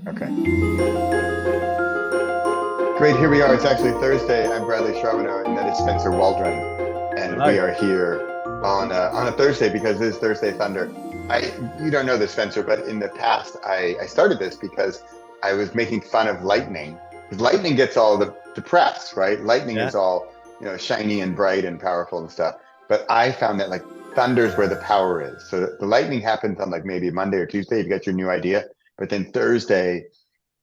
Okay. Great. Here we are. It's actually Thursday. I'm Bradley Charbonneau, and that is Spencer Waldron, and we Hello. are here on a Thursday because it is Thursday Thunder. You don't know this, Spencer, but in the past, I started this because I was making fun of lightning. Because lightning gets all the press, right? Lightning Yeah. is all shiny and bright and powerful and stuff. But I found that like thunder's where the power is. So the lightning happens on like maybe Monday or Tuesday. You get your new idea, but then Thursday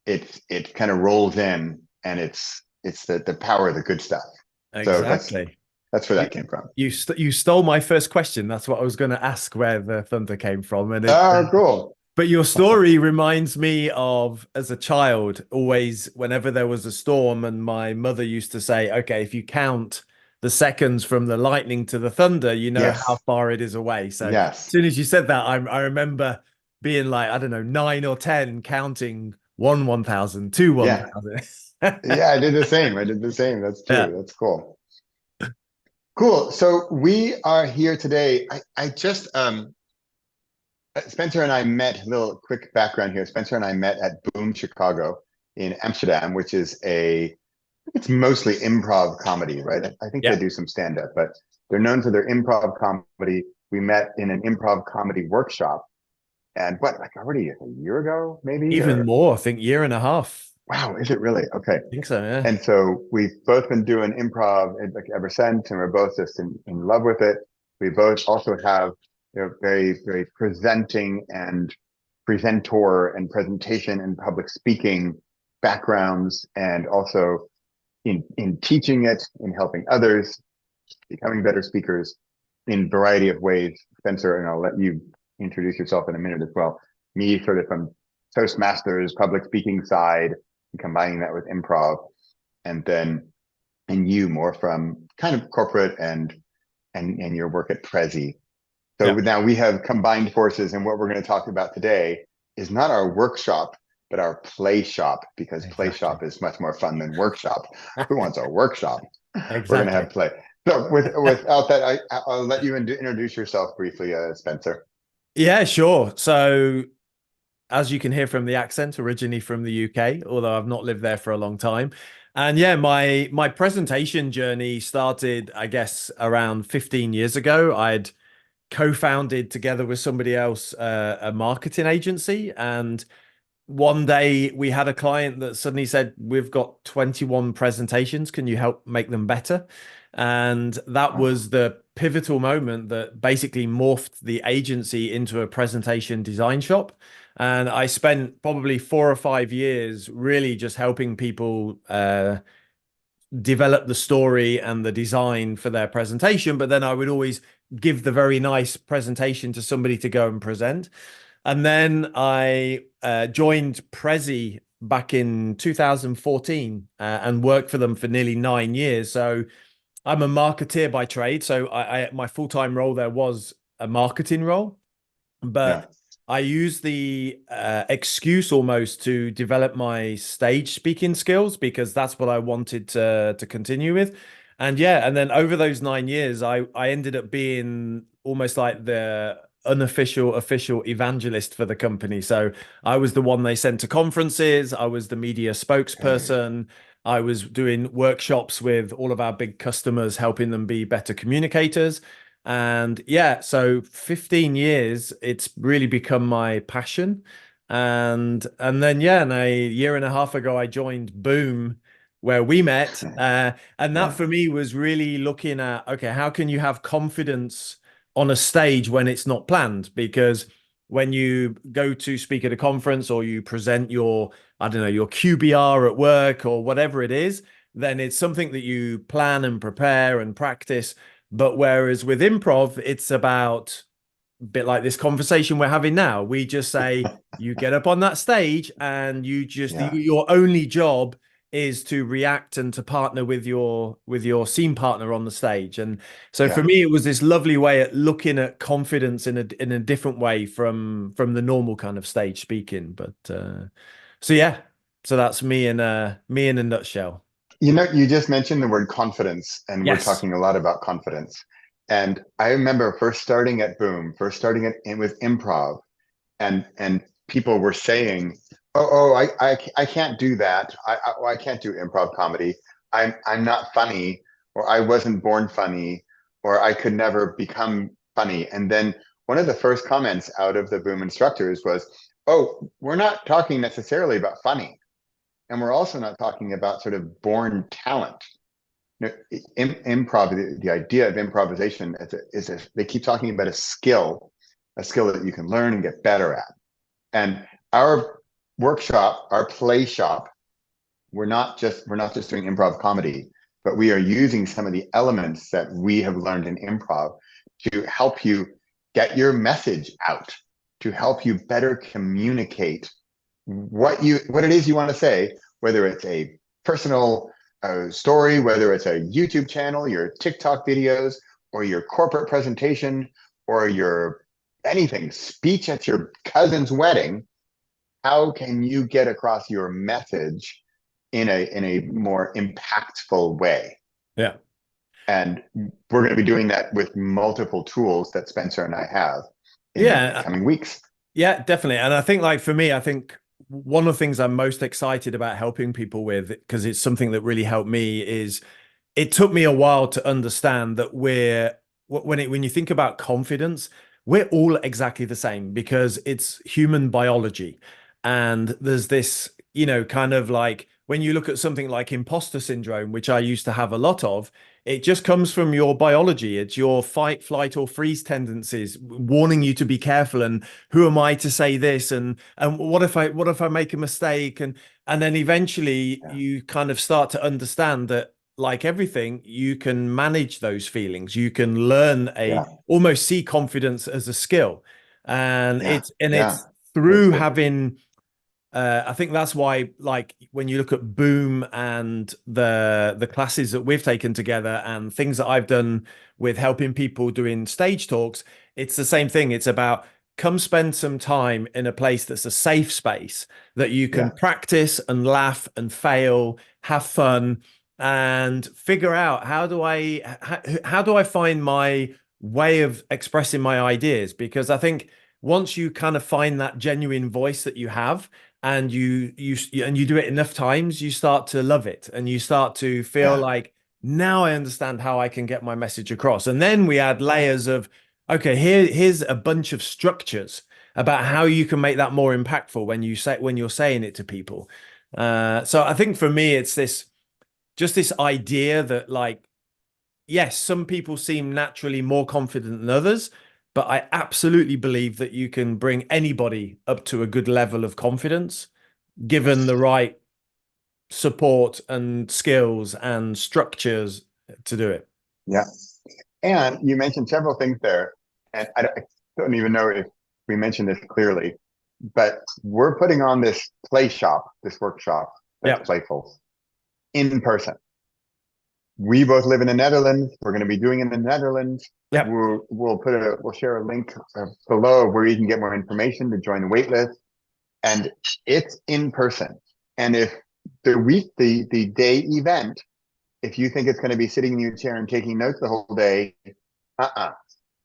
it kind of rolls in and it's the power of the good stuff. So Exactly. that's where You that came from. you stole my first question. That's what I was going to ask, where the thunder came from, and it. Oh, cool. But your story reminds me of, as a child, always whenever there was a storm, and my mother used to say, "Okay, if you count the seconds from the lightning to the thunder, you know how Yes. far it is away." So as Yes. soon as you said that, I remember being like, I don't know, 9 or 10, counting one 1,000, two one Yeah. thousand. Yeah, I did the same. I did the same. That's Yeah. true. That's cool. Cool. So we are here today. I just Spencer and I met, a little quick background here. Spencer and I met at Boom Chicago in Amsterdam, which is it's mostly improv comedy, right? I think they Yeah. do some stand up, but they're known for their improv comedy. We met in an improv comedy workshop, and what, like already a year ago, maybe? Even Or more, I think, year and a half. wow, is it really? Okay. I think so, yeah. And so we've both been doing improv like ever since, and we're both just in love with it. We both also have very, very presenting and presentor and presentation and public speaking backgrounds, and also in teaching it, in helping others, becoming better speakers in a variety of ways. Spencer, and I'll let you introduce yourself in a minute as well. Me sort of from Toastmasters, public speaking side, combining that with improv, and then and you more from kind of corporate and your work at Prezi. So Yeah. now we have combined forces, and what we're going to talk about today is not our workshop, but our play shop, because play shop Exactly. is much more fun than workshop. Who wants a workshop? We're going to have Exactly. play. So without that, I'll let you introduce yourself briefly, Spencer. Yeah, sure. So, as you can hear from the accent, originally from the UK, although I've not lived there for a long time. And yeah, my presentation journey started, I guess, around 15 years ago. I'd co-founded together with somebody else a marketing agency, and one day we had a client that suddenly said, "We've got 21 presentations. Can you help make them better?" And that Oh, was the pivotal moment that basically morphed the agency into a presentation design shop. And I spent probably 4 or 5 years really just helping people develop the story and the design for their presentation. But then I would always give the very nice presentation to somebody to go and present. And then I joined Prezi back in 2014 and worked for them for nearly 9 years. So I'm a marketeer by trade. So my full-time role there was a marketing role, yeah, but I used the excuse almost to develop my stage speaking skills because that's what I wanted to continue with. And yeah, and then over those 9 years, I ended up being almost like the unofficial official evangelist for the company. So I was the one they sent to conferences. I was the media okay. spokesperson. I was doing workshops with all of our big customers, helping them be better communicators. And yeah, so 15 years, it's really become my passion. And then yeah, and a year and a half ago, I joined Boom, where we met. And that Yeah, for me was really looking at, okay, how can you have confidence on a stage when it's not planned? Because when you go to speak at a conference or you present your, I don't know, your QBR at work or whatever it is, then it's something that you plan and prepare and practice. But whereas with improv, it's about a bit like this conversation we're having now. We just say, you get up on that stage and you just, yeah, your only job is to react and to partner with your scene partner on the stage. And so for yeah. me, it was this lovely way at looking at confidence in a different way from the normal kind of stage speaking. But so yeah, so that's me in a nutshell. You just mentioned the word confidence, and we're Yes. talking a lot about confidence. And I remember first starting at Boom, first starting with improv, and people were saying, I can't do that. I can't do improv comedy. I'm not funny, or I wasn't born funny, or I could never become funny. And then one of the first comments out of the Boom instructors was, "Oh, we're not talking necessarily about funny, and we're also not talking about sort of born talent. You know, improv, the idea of improvisation they keep talking about a skill that you can learn and get better at. And our workshop, our play shop, we're not just doing improv comedy, but we are using some of the elements that we have learned in improv to help you get your message out, to help you better communicate what it is you want to say, whether it's a personal story, whether it's a YouTube channel, your TikTok videos, or your corporate presentation, or your anything, speech at your cousin's wedding. How can you get across your message in a more impactful way? Yeah. And we're going to be doing that with multiple tools that Spencer and I have in the Yeah. coming weeks. Yeah, definitely. And I think like for me, I think one of the things I'm most excited about helping people with, because it's something that really helped me, is it took me a while to understand that when you think about confidence, we're all exactly the same because it's human biology. And there's this, kind of like when you look at something like imposter syndrome, which I used to have a lot of, it just comes from your biology. It's your fight, flight, or freeze tendencies warning you to be careful. And who am I to say this? And what if I make a mistake? And then eventually Yeah, you kind of start to understand that, like everything, you can manage those feelings. You can learn yeah, almost see confidence as a skill. And yeah, yeah. it's That's through good. having I think that's why, like, when you look at Boom and the classes that we've taken together and things that I've done with helping people doing stage talks, it's the same thing. It's about come spend some time in a place that's a safe space that you can Yeah, practice and laugh and fail, have fun, and figure out how do I find my way of expressing my ideas? Because I think once you kind of find that genuine voice that you have, and you do it enough times, you start to love it and you start to feel yeah, like, now I understand how I can get my message across. And then we add layers of, okay, here's a bunch of structures about how you can make that more impactful when you're saying it to people. So I think for me, it's this idea that, like, yes, some people seem naturally more confident than others, but I absolutely believe that you can bring anybody up to a good level of confidence given the right support and skills and structures to do it. yeah. And you mentioned several things there, and I don't even know if we mentioned this clearly, but we're putting on this play shop, this workshop that's Yeah. playful in person. We both live in the Netherlands. We're going to be doing it in the Netherlands. Yeah. We'll share a link below where you can get more information to join the waitlist, and it's in person. And if the day event, if you think it's going to be sitting in your chair and taking notes the whole day, uh-uh.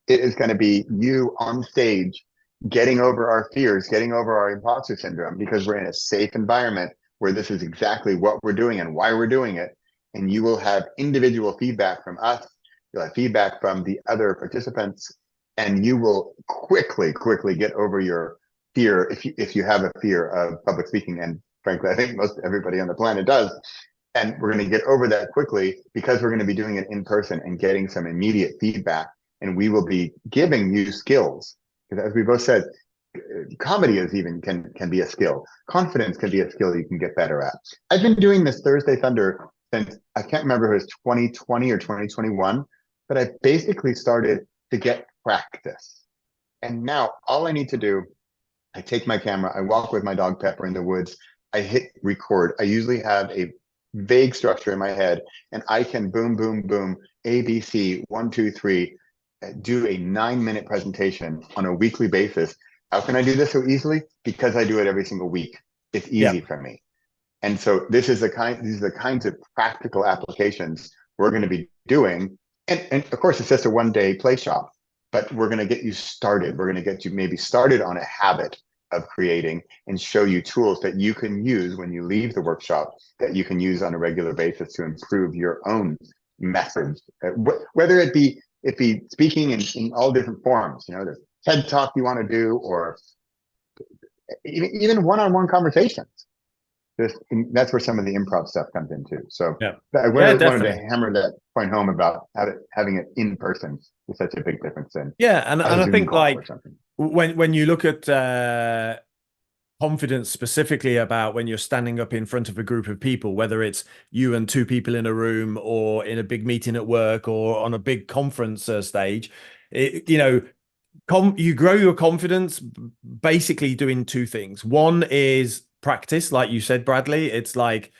It is going to be you on stage, getting over our fears, getting over our imposter syndrome, because we're in a safe environment where this is exactly what we're doing and why we're doing it. And you will have individual feedback from us. You'll have feedback from the other participants, and you will quickly get over your fear if you have a fear of public speaking. And frankly, I think most everybody on the planet does. And we're going to get over that quickly because we're going to be doing it in person and getting some immediate feedback. And we will be giving you skills. Because as we both said, comedy is even can be a skill. Confidence can be a skill you can get better at. I've been doing this Thursday Thunder since I can't remember if it was 2020 or 2021, but I basically started to get practice. And now all I need to do, I take my camera, I walk with my dog Pepper in the woods, I hit record. I usually have a vague structure in my head, and I can boom, boom, boom, ABC, 1, 2, 3, do a 9-minute presentation on a weekly basis. How can I do this so easily? Because I do it every single week. It's Yeah. easy for me. And so these are the kinds of practical applications we're going to be doing. And of course, it's just a 1-day play shop, but we're going to get you started. We're going to get you maybe started on a habit of creating and show you tools that you can use when you leave the workshop, that you can use on a regular basis to improve your own methods, whether it be speaking in all different forms, you know, the TED talk you want to do, or even one-on-one conversations. That's where some of the improv stuff comes in too. So Yeah, I yeah, wanted to definitely. hammer that point home about having it in person is such a big difference than Yeah, and a I Zoom think call or like something. when you look at confidence specifically about when you're standing up in front of a group of people, whether it's you and two people in a room or in a big meeting at work or on a big conference stage, you know, you grow your confidence basically doing two things. One is practice, like you said, Bradley. It's like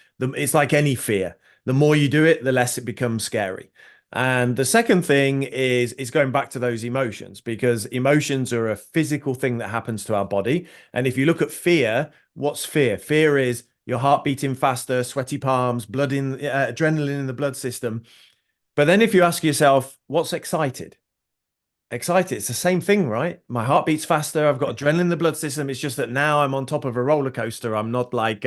any fear. The more you do it, the less it becomes scary. And the second thing is going back to those emotions, because emotions are a physical thing that happens to our body. And if you look at fear, what's fear? Fear is your heart beating faster, sweaty palms, adrenaline in the blood system. But then if you ask yourself, what's excited? Excited, it's the same thing, right? My heart beats faster, I've got adrenaline in the blood system. It's just that now I'm on top of a roller coaster. I'm not like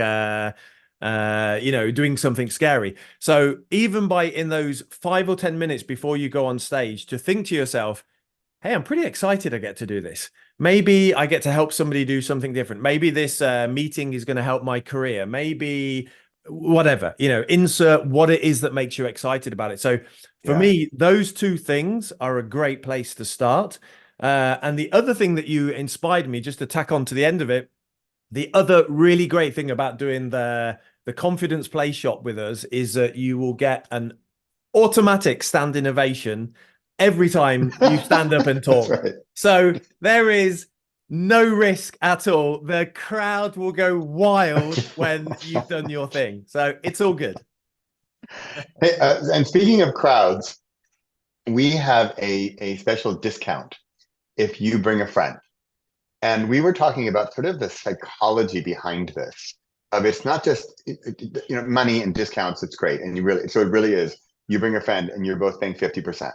you know, doing something scary. So even by in those 5 or 10 minutes before you go on stage, to think to yourself, hey, I'm pretty excited I get to do this. Maybe I get to help somebody do something different. Maybe this meeting is going to help my career. Maybe whatever, you know, insert what it is that makes you excited about it. So for Yeah. me, those two things are a great place to start. And the other thing that you inspired me, just to tack on to the end of it, the other really great thing about doing the confidence play shop with us is that you will get an automatic standing ovation every time you stand up and That's talk. right. So there is no risk at all. The crowd will go wild when you've done your thing. So it's all good. Hey, and speaking of crowds, we have a special discount if you bring a friend. And we were talking about sort of the psychology behind this. Of it's not just you know, money and discounts. It's great, and it really is. You bring a friend, and you're both paying 50%.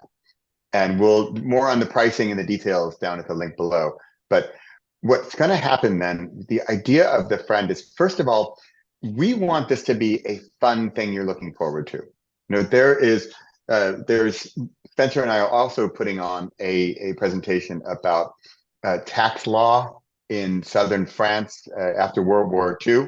And we'll more on the pricing and the details down at the link below. But what's going to happen then? The idea of the friend is, first of all, we want this to be a fun thing you're looking forward to. You know, there's Spencer and I are also putting on a presentation about tax law in southern France after World War II.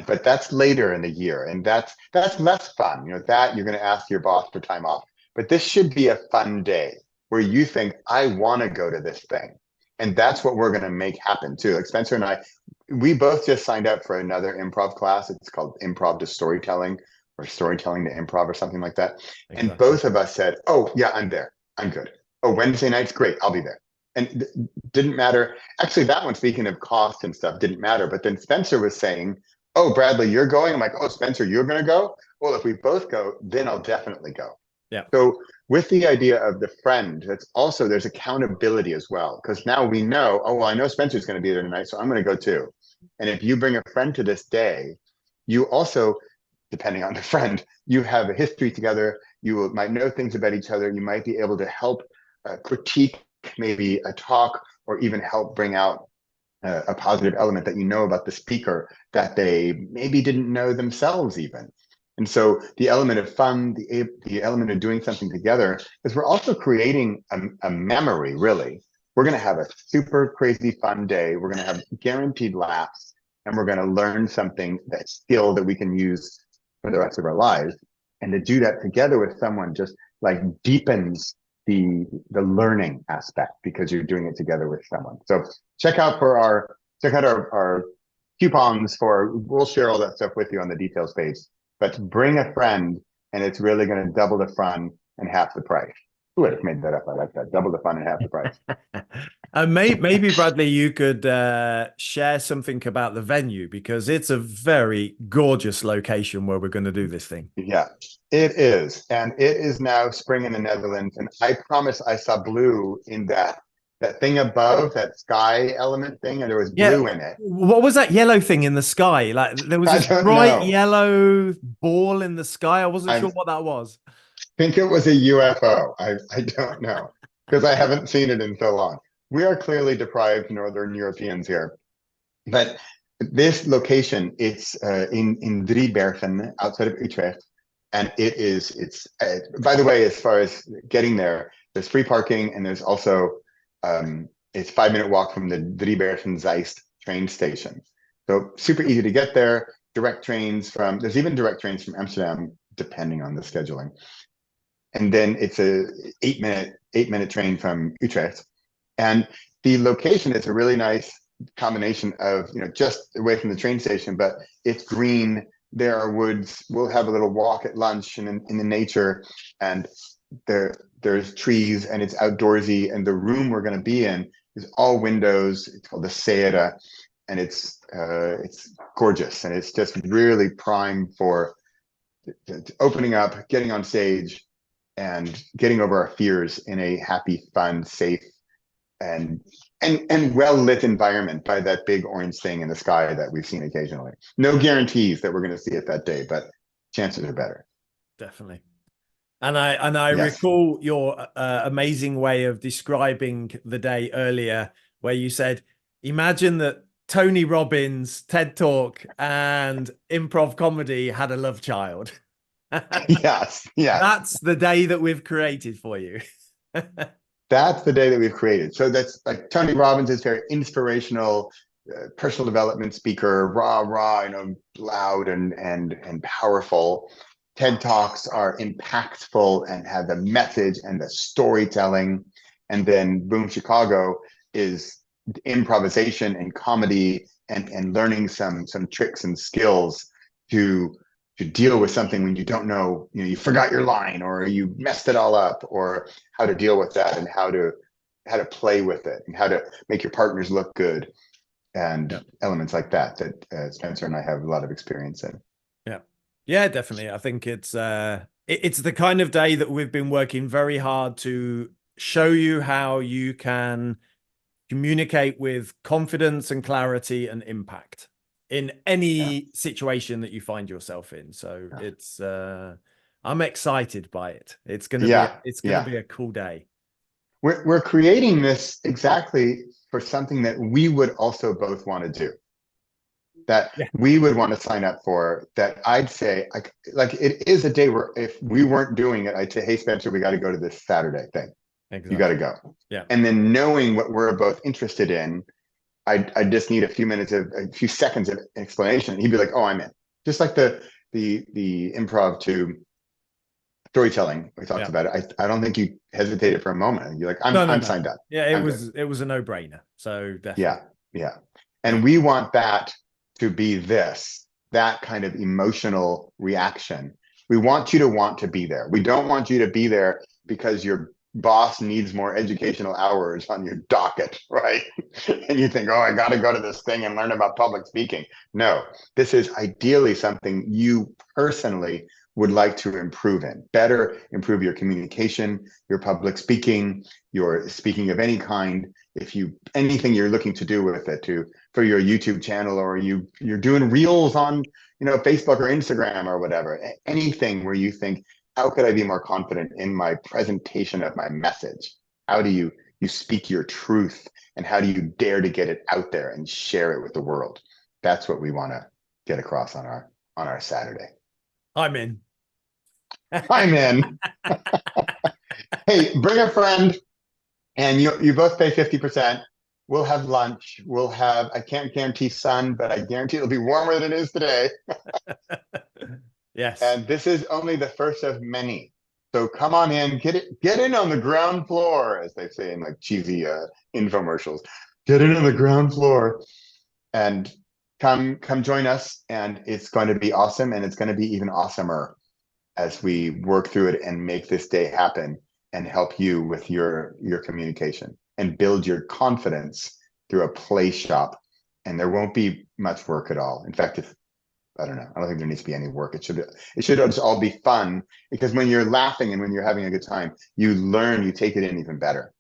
But that's later in the year, and that's less fun. You know, that you're going to ask your boss for time off. But this should be a fun day where you think, I want to go to this thing. And that's what we're going to make happen too. Like Spencer and I, we both just signed up for another improv class. It's called Improv to Storytelling, or Storytelling to Improv, or something like that. Exactly. And both of us said, oh yeah, I'm there. I'm good. Oh, Wednesday night's great. I'll be there. And didn't matter. Actually, that one, speaking of cost and stuff, didn't matter. But then Spencer was saying, oh, Bradley, you're going? I'm like, oh, Spencer, you're going to go? Well, if we both go, then I'll definitely go. Yeah. So with the idea of the friend, there's accountability as well. Because now we know, oh, well, I know Spencer's going to be there tonight, so I'm going to go too. And if you bring a friend to this day, you also, depending on the friend, you have a history together. You might know things about each other. You might be able to help critique maybe a talk, or even help bring out a positive element that you know about the speaker that they maybe didn't know themselves even. And so the element of fun, the element of doing something together, is we're also creating a memory, really. We're going to have a super crazy fun day. We're going to have guaranteed laughs, and we're going to learn something, that skill that we can use for the rest of our lives. And to do that together with someone just like deepens the learning aspect, because you're doing it together with someone. So check out our coupons we'll share all that stuff with you on the details page. But bring a friend, and it's really going to double the fun and half the price. Ooh, I just made that up. I like that. Double the fun and half the price. And maybe Bradley, you could share something about the venue, because it's a very gorgeous location where we're going to do this thing. Yeah, it is. And it is now spring in the Netherlands. And I promise I saw blue in that thing above, that sky element thing, and there was blue in it. What was that yellow thing in the sky? Like there was I this don't bright know. yellow ball in the sky. I wasn't I sure what that was. think it was a UFO. I don't know, because I haven't seen it in so long. We are clearly deprived Northern Europeans here. But this location, it's in Driebergen, outside of Utrecht, and it's by the way, as far as getting there, there's free parking, and there's also it's 5 minute walk from the Driebergen Zeist train station. So super easy to get there. Direct trains from there's even direct trains from Amsterdam, depending on the scheduling. And then it's a 8 minute train from Utrecht. And the location is a really nice combination of, just away from the train station, but it's green. There are woods. We'll have a little walk at lunch and in the nature, and there's trees, and it's outdoorsy. And the room we're going to be in is all windows. It's called the Serra, and it's gorgeous, and it's just really prime for opening up, getting on stage, and getting over our fears in a happy, fun, safe, and well lit environment by that big orange thing in the sky that we've seen occasionally. No guarantees that we're going to see it that day, but chances are better. Definitely. And I Yes. recall your amazing way of describing the day earlier, where you said, imagine that Tony Robbins, TED Talk, and improv comedy had a love child. Yes. That's the day that we've created for you. That's the day that we've created. So that's like Tony Robbins is very inspirational, personal development speaker, raw, loud and powerful. TED Talks are impactful and have the message and the storytelling. And then Boom Chicago is improvisation and comedy and learning some tricks and skills to deal with something when you don't know, you forgot your line or you messed it all up, or how to deal with that, and how to play with it, and how to make your partners look good, and elements like that Spencer and I have a lot of experience in. Yeah, definitely. I think it's the kind of day that we've been working very hard to show you how you can communicate with confidence and clarity and impact in any situation that you find yourself in. So it's I'm excited by it. It's gonna be a cool day. We're creating this exactly for something that we would also both want to do, that we would want to sign up for, that I'd say like it is a day where if we weren't doing it, I'd say, hey Spencer, we got to go to this Saturday thing. Exactly. You got to go. Yeah. And then knowing what we're both interested in, I just need a few seconds of explanation. He'd be like, oh, I'm in. Just like the improv to storytelling we talked about it. I don't think you hesitated for a moment. You're like, I'm signed up. Yeah, it was a no-brainer. So definitely. Yeah. And we want that to be that kind of emotional reaction. We want you to want to be there. We don't want you to be there because your boss needs more educational hours on your docket, right? And you think, oh, I got to go to this thing and learn about public speaking. No, this is ideally something you personally would like to improve in. Better improve your communication, your public speaking, your speaking of any kind. Anything you're looking to do with it, for your YouTube channel, or you're doing reels on Facebook or Instagram or whatever, anything where you think, how could I be more confident in my presentation of my message? How do you speak your truth, and how do you dare to get it out there and share it with the world? That's what we want to get across on our Saturday. I'm in. I'm in. Hey, bring a friend, and you both pay 50%. We'll have lunch. I can't guarantee sun, but I guarantee it'll be warmer than it is today. Yes. And this is only the first of many. So come on in, get in on the ground floor, as they say in like cheesy infomercials. Get in on the ground floor and come join us. And it's going to be awesome. And it's going to be even awesomer as we work through it and make this day happen and help you with your communication and build your confidence through a Playshop. And there won't be much work at all. In fact, I don't know. I don't think there needs to be any work. It should just all be fun, because when you're laughing and when you're having a good time, you learn, you take it in even better.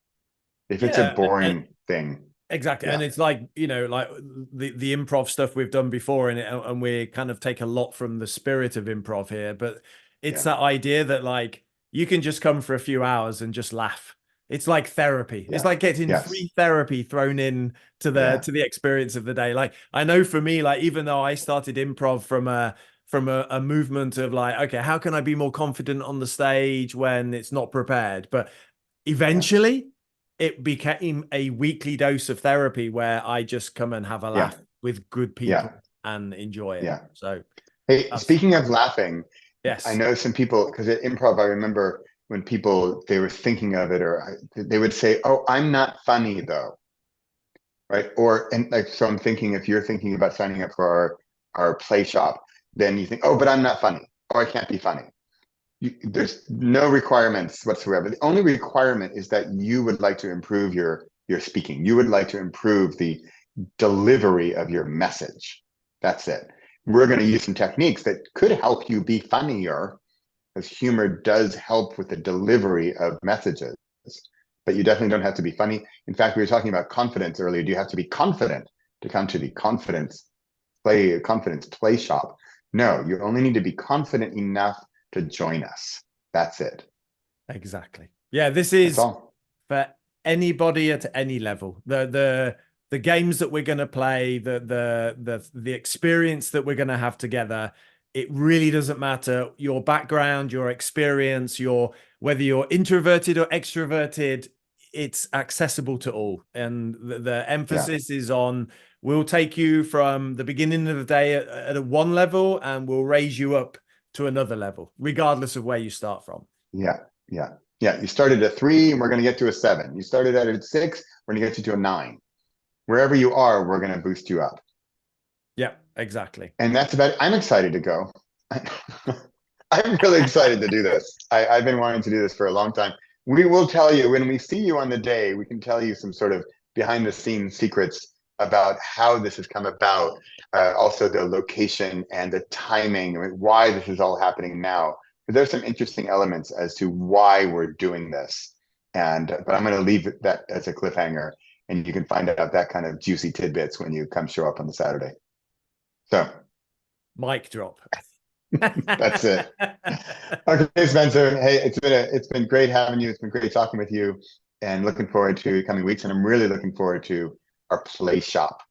If it's a boring thing. Exactly. And it's like, like the improv stuff we've done before, and we kind of take a lot from the spirit of improv here, but it's that idea that like you can just come for a few hours and just laugh It's like therapy. It's Yeah. like getting Yes. free therapy thrown in Yeah. to the experience of the day. Like I know for me, like even though I started improv from a movement of like, okay, how can I be more confident on the stage when it's not prepared? But eventually it became a weekly dose of therapy where I just come and have a Yeah. laugh with good Yeah. people and enjoy it. Yeah. So Hey, that's, speaking of laughing, I yes. know some people, because at improv, I remember when people, they were thinking of it, or they would say, oh, I'm not funny though. Right. Or, and like, so I'm thinking, if you're thinking about signing up for our play shop, then you think, oh, but I'm not funny. Oh, I can't be funny. There's no requirements whatsoever. The only requirement is that you would like to improve your speaking. You would like to improve the delivery of your message. That's it. We're going to use some techniques that could help you be funnier, because humor does help with the delivery of messages. But you definitely don't have to be funny. In fact, we were talking about confidence earlier. Do you have to be confident to come to the confidence play shop? No, you only need to be confident enough to join us. That's it. Exactly. Yeah, this That's is all. for anybody at any level. The games that we're going to play, the experience that we're going to have together, it really doesn't matter your background, your experience, your whether you're introverted or extroverted, it's accessible to all. And the emphasis is on we'll take you from the beginning of the day at a one level and we'll raise you up to another level, regardless of where you start from. Yeah. Yeah. Yeah. You started at 3 and we're going to get to a 7. You started at a 6, we're going to get you to a 9. Wherever you are, we're going to boost you up. Yeah, exactly. And that's about it. I'm excited to go. I'm really excited to do this. I've been wanting to do this for a long time. We will tell you when we see you on the day, we can tell you some sort of behind the scenes secrets about how this has come about. Also the location and the timing, why this is all happening now. But there's some interesting elements as to why we're doing this. But I'm going to leave that as a cliffhanger, and you can find out that kind of juicy tidbits when you come show up on the Saturday. So Mic drop. that's it. Okay, Spencer. Hey, it's been great having you. It's been great talking with you, and looking forward to coming weeks. And I'm really looking forward to our play shop.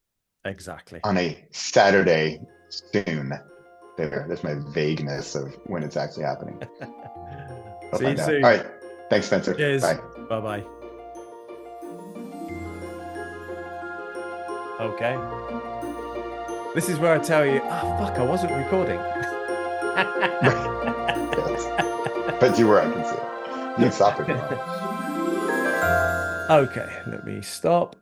Exactly. On a Saturday soon. There's my vagueness of when it's actually happening. See you soon. All right. Thanks, Spencer. Cheers. Bye. Bye-bye. Okay. This is where I tell you, oh, fuck, I wasn't recording. Yes. But you were, I can see it. You can stop it. Okay, let me stop.